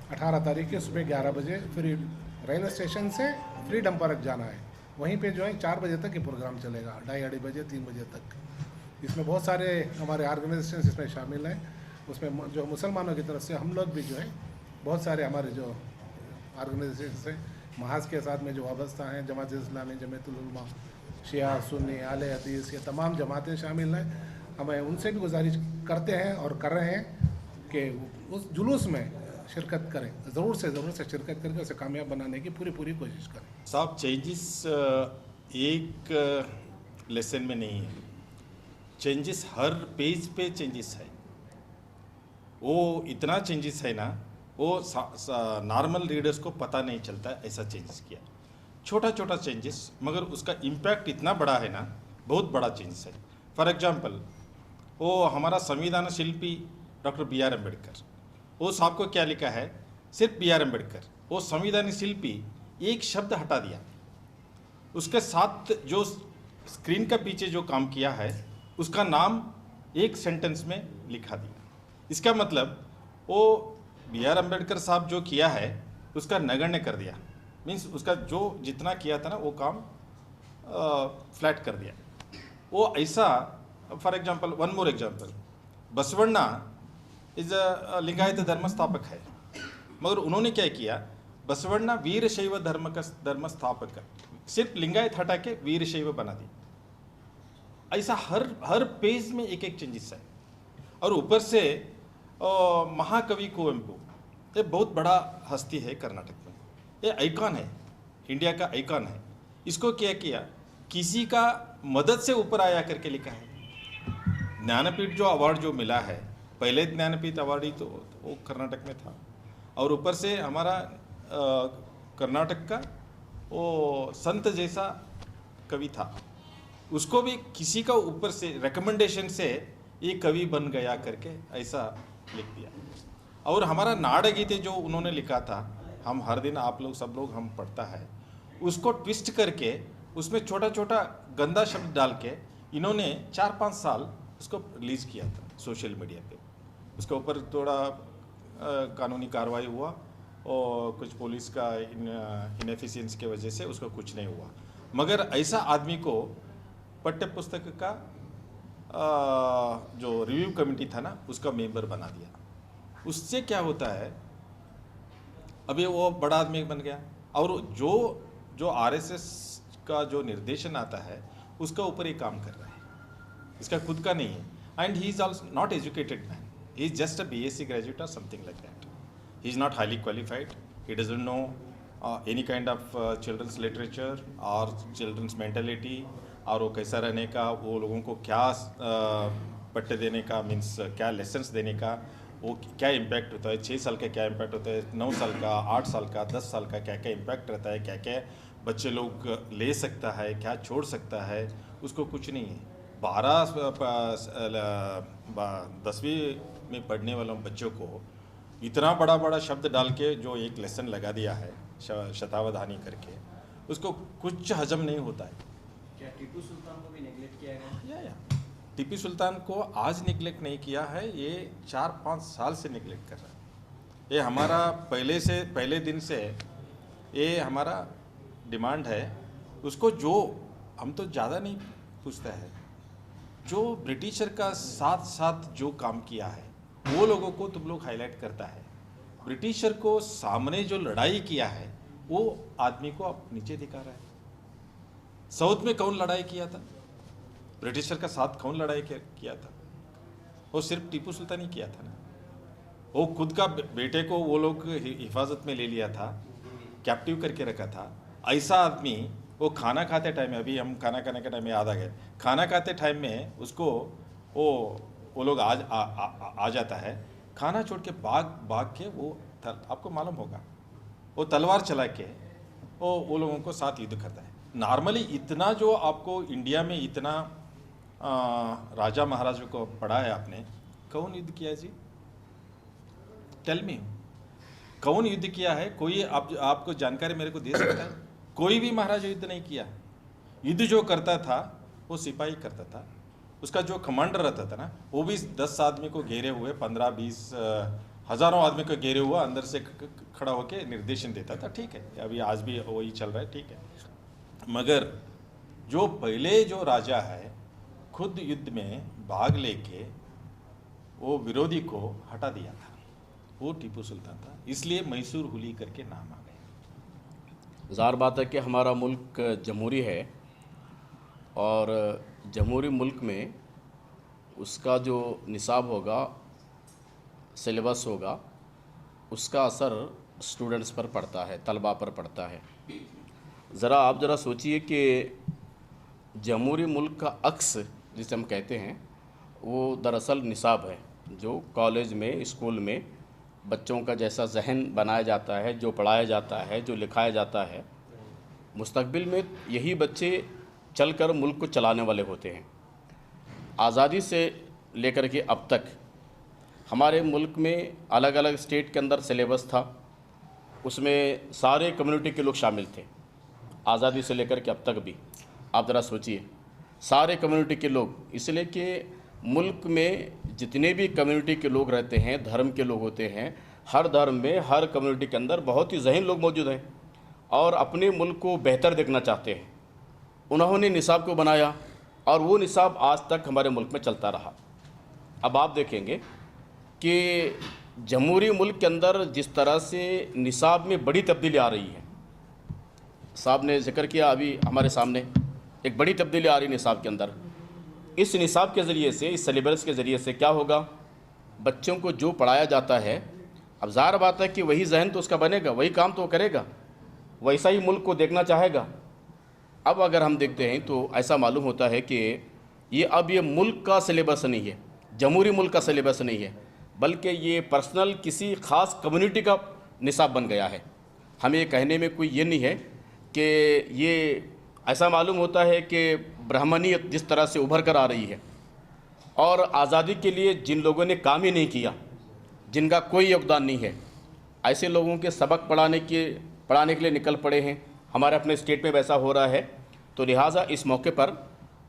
18 तारीख की सुबह 11 बजे फ्री रेलवे स्टेशन से फ्रीडम पार्क जाना है। वहीं पे जो है 4 बजे तक ये प्रोग्राम चलेगा, ढाई अढ़ाई बजे 3 बजे तक। इसमें बहुत सारे हमारे ऑर्गेनाइजेशन इसमें शामिल हैं। उसमें जो मुसलमानों की तरफ से हम लोग भी जो है बहुत सारे हमारे जो ऑर्गेनाइजेशन हैं महाज के साथ में जो वाबस्ता हैं, जमात इस्लामी, जमीयतुल उलमा, शिया, सुन्नी, आले हदीस, ये तमाम जमातें शामिल हैं। हमें उनसे भी गुजारिश करते हैं और कर रहे हैं कि उस जुलूस में शिरकत करें, ज़रूर से शिरकत करके उसे कामयाब बनाने की पूरी कोशिश करें। साहब चेंजेस एक लेसन में नहीं है, चेंजेस हर पेज पे चेंजेस है। वो इतना चेंजेस है ना, वो नॉर्मल रीडर्स को पता नहीं चलता है, ऐसा चेंजेस किया। छोटा छोटा चेंजेस मगर उसका इम्पैक्ट इतना बड़ा है ना, बहुत बड़ा चेंजेस है। फॉर एग्जांपल वो हमारा संविधान शिल्पी डॉक्टर बी आर अम्बेडकर, वो साहब को क्या लिखा है, सिर्फ बी आर अम्बेडकर, वो संविधान शिल्पी एक शब्द हटा दिया। उसके साथ जो स्क्रीन का पीछे जो काम किया है उसका नाम एक सेंटेंस में लिखा दिया। इसका मतलब वो बी आर अम्बेडकर साहब जो किया है उसका नगण्य कर दिया, मीन्स उसका जो जितना किया था ना वो काम फ्लैट कर दिया। वो ऐसा, for example one more example, Basavanna is a Lingayat धर्म स्थापक है, मगर उन्होंने क्या किया, बसवण्णा वीरशैव धर्म का धर्म स्थापक, सिर्फ लिंगायत हटा के वीरशैव बना दी। ऐसा हर पेज में एक एक चेंजेस है। और ऊपर से महाकवि कुवेंपु, ये बहुत बड़ा हस्ती है कर्नाटक में, ये आइकॉन है, इंडिया का आइकॉन है। इसको क्या किया, किसी का मदद से ऊपर आया करके लिखा है। ज्ञानपीठ जो अवार्ड जो मिला है, पहले ज्ञानपीठ अवार्ड तो वो कर्नाटक में था, और ऊपर से हमारा कर्नाटक का वो संत जैसा कवि था, उसको भी किसी का ऊपर से रिकमेंडेशन से ये कवि बन गया करके ऐसा लिख दिया। और हमारा नाड़ गीते जो उन्होंने लिखा था, हम हर दिन आप लोग सब लोग हम पढ़ता है, उसको ट्विस्ट करके उसमें छोटा छोटा गंदा शब्द डाल के इन्होंने 4-5 साल उसको रिलीज़ किया था सोशल मीडिया पे। उसके ऊपर थोड़ा कानूनी कार्रवाई हुआ और कुछ पुलिस का इनएफिशिएंस की वजह से उसको कुछ नहीं हुआ, मगर ऐसा आदमी को पाठ्य पुस्तक का जो रिव्यू कमेटी था ना उसका मेंबर बना दिया। उससे क्या होता है, अभी वो बड़ा आदमी बन गया, और जो आरएसएस का जो निर्देशन आता है उसका ऊपर ही काम कर रहा है, इसका खुद का नहीं है। And he is also not educated man, he is just a BSc graduate और something like that. He is not highly qualified, he doesn't know any kind of children's literature और चिल्ड्रंस मेंटेलिटी, और वो कैसा रहने का, वो लोगों को क्या पट्टे देने का, मीन्स क्या लेसन्स देने का, वो क्या इम्पैक्ट होता है, 6 साल का क्या इम्पैक्ट होता है, 9 साल का, 8 साल का, 10 साल का क्या क्या इम्पैक्ट रहता है, क्या क्या बच्चे लोग ले सकता है, क्या छोड़ सकता है, उसको कुछ नहीं है। 10वीं में पढ़ने वालों बच्चों को इतना बड़ा बड़ा शब्द डाल के जो एक लेसन लगा दिया है शतावधानी करके, उसको कुछ हजम नहीं होता है। क्या टीपू सुल्तान को भी नेगलेक्ट किया गया? या टीपू सुल्तान को आज निगलेक्ट नहीं किया है, ये 4-5 साल से निगलेक्ट कर रहा है। ये हमारा पहले दिन से ये हमारा डिमांड है उसको, जो हम तो ज़्यादा नहीं पूछता है, जो ब्रिटिशर का साथ साथ जो काम किया है वो लोगों को तुम लोग हाईलाइट करता है। ब्रिटिशर को सामने जो लड़ाई किया है वो आदमी को अब नीचे दिखा रहा है। साउथ में कौन लड़ाई किया था, ब्रिटिशर का साथ कौन लड़ाई किया था, वो सिर्फ टीपू सुल्तान ही किया था ना। वो खुद का बेटे को वो लोग हिफाजत में ले लिया था, कैप्टिव करके रखा था। ऐसा आदमी वो खाना खाते टाइम में, अभी हम खाना खाने के टाइम में याद आ गए, खाना खाते टाइम में उसको वो लोग आ जाता है, खाना छोड़ के भाग के वो आपको मालूम होगा वो तलवार चला के वो लोगों को साथ युद्ध करता है। नॉर्मली इतना जो आपको इंडिया में इतना राजा महाराजों को पढ़ा है आपने, कौन युद्ध किया जी, टेल मी, कौन युद्ध किया है? कोई आपको जानकारी मेरे को दे सकता है? कोई भी महाराजा युद्ध नहीं किया। युद्ध जो करता था वो सिपाही करता था, उसका जो कमांडर रहता था ना वो भी 10 आदमी को घेरे हुए 15-20 हज़ारों आदमी को घेरे हुआ अंदर से खड़ा होकर निर्देशन देता था। ठीक है, अभी आज भी वही चल रहा है, ठीक है। मगर जो पहले जो राजा है खुद युद्ध में भाग लेके वो विरोधी को हटा दिया था, वो टीपू सुल्तान था, इसलिए मैसूर हुली करके नाम आ गया। ज़ाहिर बात है कि हमारा मुल्क जमहूरी है और जमहूरी मुल्क में उसका जो निसाब होगा, सिलेबस होगा, उसका असर स्टूडेंट्स पर पड़ता है, तलबा पर पड़ता है। ज़रा आप ज़रा सोचिए कि जमहूरी मुल्क का अक्स जिसे हम कहते हैं वो दरअसल निसाब है, जो कॉलेज में, स्कूल में बच्चों का जैसा जहन बनाया जाता है, जो पढ़ाया जाता है, जो लिखाया जाता है, मुस्तकबिल में यही बच्चे चलकर मुल्क को चलाने वाले होते हैं। आज़ादी से लेकर के अब तक हमारे मुल्क में अलग अलग स्टेट के अंदर सिलेबस था, उसमें सारे कम्युनिटी के लोग शामिल थे। आज़ादी से लेकर के अब तक भी आप ज़रा सोचिए, सारे कम्युनिटी के लोग, इसलिए कि मुल्क में जितने भी कम्युनिटी के लोग रहते हैं, धर्म के लोग होते हैं, हर धर्म में, हर कम्युनिटी के अंदर बहुत ही ज़हीन लोग मौजूद हैं और अपने मुल्क को बेहतर देखना चाहते हैं। उन्होंने निसाब को बनाया और वो निसाब आज तक हमारे मुल्क में चलता रहा। अब आप देखेंगे कि जमहूरी मुल्क के अंदर जिस तरह से निसाब में बड़ी तब्दीली आ रही है, साहब ने जिक्र किया अभी हमारे सामने, एक बड़ी तब्दीली आ रही निसाब के अंदर। इस निसाब के ज़रिए से, इस सिलेबस के ज़रिए से क्या होगा, बच्चों को जो पढ़ाया जाता है, अब ज़ाहिर बात है कि वही जहन तो उसका बनेगा, वही काम तो वो करेगा, वैसा ही मुल्क को देखना चाहेगा। अब अगर हम देखते हैं तो ऐसा मालूम होता है कि ये मुल्क का सिलेबस नहीं है, जमहूरी मुल्क का सिलेबस नहीं है, बल्कि ये पर्सनल किसी ख़ास कम्युनिटी का निसाब बन गया है। हमें ये कहने में कोई ये नहीं है कि ये ऐसा मालूम होता है कि ब्राह्मणियत जिस तरह से उभर कर आ रही है और आज़ादी के लिए जिन लोगों ने काम ही नहीं किया, जिनका कोई योगदान नहीं है, ऐसे लोगों के सबक पढ़ाने के लिए निकल पड़े हैं। हमारे अपने स्टेट में वैसा हो रहा है, तो लिहाजा इस मौके पर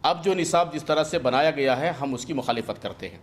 अब जो निसाब जिस तरह से बनाया गया है, हम उसकी मुखालिफत करते हैं,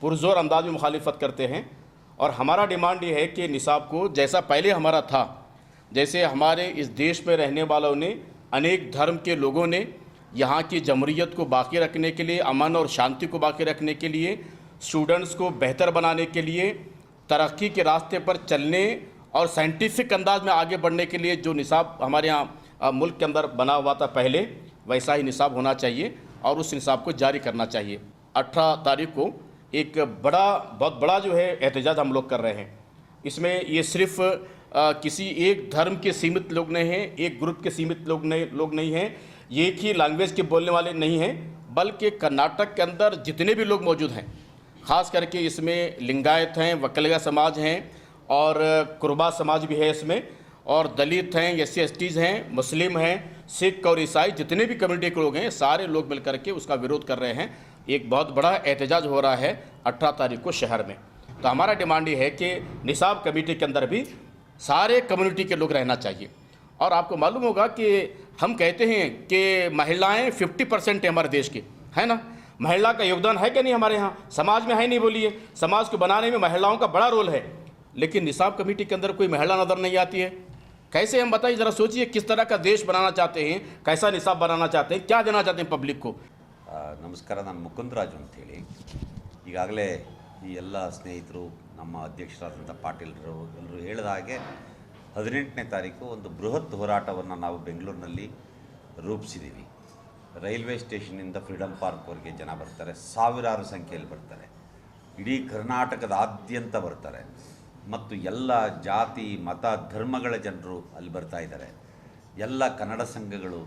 पुरज़ोर अंदाज में मुखालिफत करते हैं। और हमारा डिमांड ये है कि निसाब को जैसा पहले हमारा था, जैसे हमारे इस देश में रहने वालों ने, अनेक धर्म के लोगों ने यहाँ की जमहूरियत को बाकी रखने के लिए, अमन और शांति को बाकी रखने के लिए, स्टूडेंट्स को बेहतर बनाने के लिए, तरक्की के रास्ते पर चलने और साइंटिफिक अंदाज में आगे बढ़ने के लिए जो निसाब हमारे यहाँ मुल्क के अंदर बना हुआ था पहले, वैसा ही निसाब होना चाहिए और उस निसाब को जारी करना चाहिए। 18 तारीख को एक बहुत बड़ा जो है एहतजाज हम लोग कर रहे हैं। इसमें ये सिर्फ किसी एक धर्म के सीमित लोग नहीं हैं, एक ग्रुप के सीमित लोग नहीं हैं, एक ही लैंग्वेज के बोलने वाले नहीं हैं, बल्कि कर्नाटक के अंदर जितने भी लोग मौजूद हैं, ख़ास करके इसमें लिंगायत हैं, वकलिया समाज हैं और कुर्बा समाज भी है इसमें, और दलित हैं, SC/STs हैं, मुस्लिम हैं, सिख और ईसाई, जितने भी कम्युनिटी के लोग हैं, सारे लोग मिल करके उसका विरोध कर रहे हैं। एक बहुत बड़ा एहतजाज हो रहा है 18 तारीख को शहर में। तो हमारा डिमांड ये है कि निसाब कमेटी के अंदर भी सारे कम्युनिटी के लोग रहना चाहिए। और आपको मालूम होगा कि हम कहते हैं कि महिलाएं 50% है हमारे देश की, है ना। महिला का योगदान है कि नहीं हमारे यहाँ, समाज में है नहीं, बोलिए। समाज को बनाने में महिलाओं का बड़ा रोल है, लेकिन निसाब कमेटी के अंदर कोई महिला नज़र नहीं आती है। कैसे हम बताइए, ज़रा सोचिए किस तरह का देश बनाना चाहते हैं, कैसा निसाब बनाना चाहते हैं, क्या देना चाहते हैं पब्लिक को। ನಮಸ್ಕಾರ, ನಾನು ಮುಕುಂದರಾಜು ಅಂತೇಳಿ. ಈಗಾಗಲೇ ಈ ಎಲ್ಲ ಸ್ನೇಹಿತರು, ನಮ್ಮ ಅಧ್ಯಕ್ಷರಾದಂಥ ಪಾಟೀಲ್ರು ಎಲ್ಲರೂ ಹೇಳಿದ ಹಾಗೆ 18ನೇ ತಾರೀಕು ಒಂದು ಬೃಹತ್ ಹೋರಾಟವನ್ನು ನಾವು ಬೆಂಗಳೂರಿನಲ್ಲಿ ರೂಪಿಸಿದ್ದೀವಿ. ರೈಲ್ವೆ ಸ್ಟೇಷನ್ನಿಂದ ಫ್ರೀಡಮ್ ಪಾರ್ಕ್ವರೆಗೆ ಜನ ಬರ್ತಾರೆ, ಸಾವಿರಾರು ಸಂಖ್ಯೆಯಲ್ಲಿ ಬರ್ತಾರೆ, ಇಡೀ ಕರ್ನಾಟಕದಾದ್ಯಂತ ಬರ್ತಾರೆ ಮತ್ತು ಎಲ್ಲ ಜಾತಿ ಮತ ಧರ್ಮಗಳ ಜನರು ಅಲ್ಲಿ ಬರ್ತಾ ಇದ್ದಾರೆ. ಎಲ್ಲ ಕನ್ನಡ ಸಂಘಗಳು,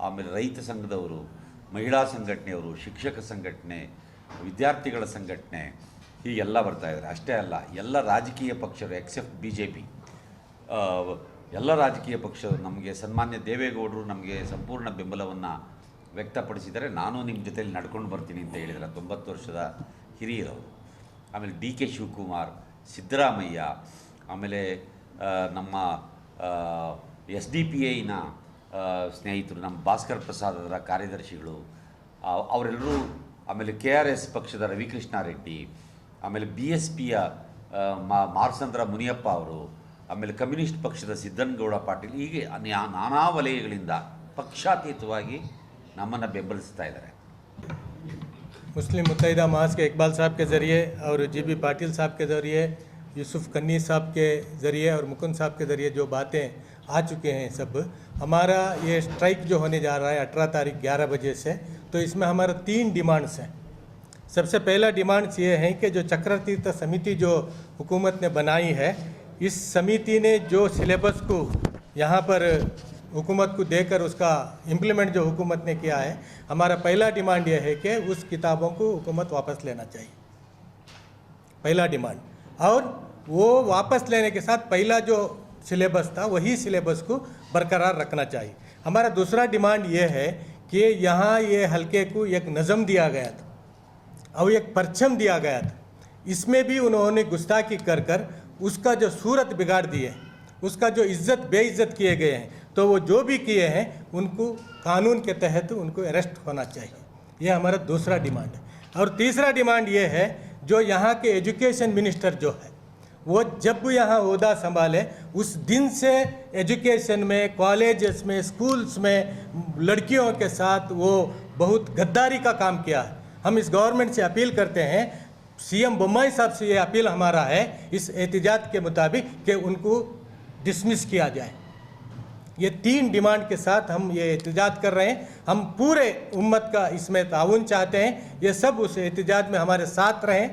ಆಮೇಲೆ ರೈತ ಸಂಘದವರು, ಮಹಿಳಾ ಸಂಘಟನೆಯವರು, ಶಿಕ್ಷಕ ಸಂಘಟನೆ, ವಿದ್ಯಾರ್ಥಿಗಳ ಸಂಘಟನೆ, ಹೀಗೆಲ್ಲ ಬರ್ತಾಯಿದ್ದಾರೆ. ಅಷ್ಟೇ ಅಲ್ಲ, ಎಲ್ಲ ರಾಜಕೀಯ ಪಕ್ಷರು ಎಕ್ಸೆಪ್ಟ್ BJP, ಎಲ್ಲ ರಾಜಕೀಯ ಪಕ್ಷರು ನಮಗೆ, ಸನ್ಮಾನ್ಯ ದೇವೇಗೌಡರು ನಮಗೆ ಸಂಪೂರ್ಣ ಬೆಂಬಲವನ್ನು ವ್ಯಕ್ತಪಡಿಸಿದ್ದಾರೆ. ನಾನು ನಿಮ್ಮ ಜೊತೆಯಲ್ಲಿ ನಡ್ಕೊಂಡು ಬರ್ತೀನಿ ಅಂತ ಹೇಳಿದರೆ 90 ವರ್ಷದ ಹಿರಿಯರವರು. ಆಮೇಲೆ DK ಶಿವಕುಮಾರ್, ಸಿದ್ದರಾಮಯ್ಯ, ಆಮೇಲೆ ನಮ್ಮ SDPIನ ಸ್ನೇಹಿತರು, ನಮ್ಮ ಭಾಸ್ಕರ್ ಪ್ರಸಾದ್ ಅವರ ಕಾರ್ಯದರ್ಶಿಗಳು, ಅವರೆಲ್ಲರೂ, ಆಮೇಲೆ KRS ಪಕ್ಷದ ರವಿಕೃಷ್ಣ ರೆಡ್ಡಿ, ಆಮೇಲೆ BSPಯ ಮಾರ್ಸಂದ್ರ ಮುನಿಯಪ್ಪ ಅವರು, ಆಮೇಲೆ ಕಮ್ಯುನಿಸ್ಟ್ ಪಕ್ಷದ ಸಿದ್ದನಗೌಡ ಪಾಟೀಲ್, ಹೀಗೆ ನಾನಾ ವಲಯಗಳಿಂದ ಪಕ್ಷಾತೀತವಾಗಿ ನಮ್ಮನ್ನು ಬೆಂಬಲಿಸ್ತಾ ಇದ್ದಾರೆ. मुस्लिम मुत्तहिदा महाज के इकबाल साहब के ज़रिए और जीबी पाटिल साहब के ज़रिए, यूसुफ कन्नी साहब के ज़रिए और मुकुंद साहब के ज़रिए जो बातें आ चुके हैं सब, हमारा ये स्ट्राइक जो होने जा रहा है 18 तारीख 11 बजे से, तो इसमें हमारा 3 डिमांड्स हैं। सबसे पहला डिमांड्स ये है कि जो चक्रतीर्थ समिति जो हुकूमत ने बनाई है, इस समिति ने जो सिलेबस को यहाँ पर हुकूमत को देकर उसका इम्प्लीमेंट जो हुकूमत ने किया है, हमारा पहला डिमांड यह है कि उस किताबों को हुकूमत वापस लेना चाहिए, पहला डिमांड। और वो वापस लेने के साथ पहला जो सिलेबस था वही सिलेबस को बरकरार रखना चाहिए। हमारा दूसरा डिमांड ये है कि यहाँ ये हल्के को एक नज़म दिया गया था और एक परचम दिया गया था, इसमें भी उन्होंने गुस्ताखी कर कर उसका जो सूरत बिगाड़ दी है, उसका जो इज़्ज़त बेइज़्ज़त किए गए हैं, तो वो जो भी किए हैं उनको कानून के तहत उनको अरेस्ट होना चाहिए। ये हमारा दूसरा डिमांड है। और तीसरा डिमांड ये है, जो यहाँ के एजुकेशन मिनिस्टर जो है, वो जब यहाँ ओहदा संभाले उस दिन से एजुकेशन में, कॉलेजेस में, स्कूल्स में लड़कियों के साथ वो बहुत गद्दारी का काम किया है। हम इस गवर्नमेंट से अपील करते हैं, सीएम बोम्मई साहब से ये अपील हमारा है इस एहतिजाज के मुताबिक कि उनको डिसमिस किया जाए। ये 3 डिमांड के साथ हम ये एहतिजाज कर रहे हैं। हम पूरे उम्मत का इसमें ताउन चाहते हैं, ये सब उस एहतिजाज में हमारे साथ रहें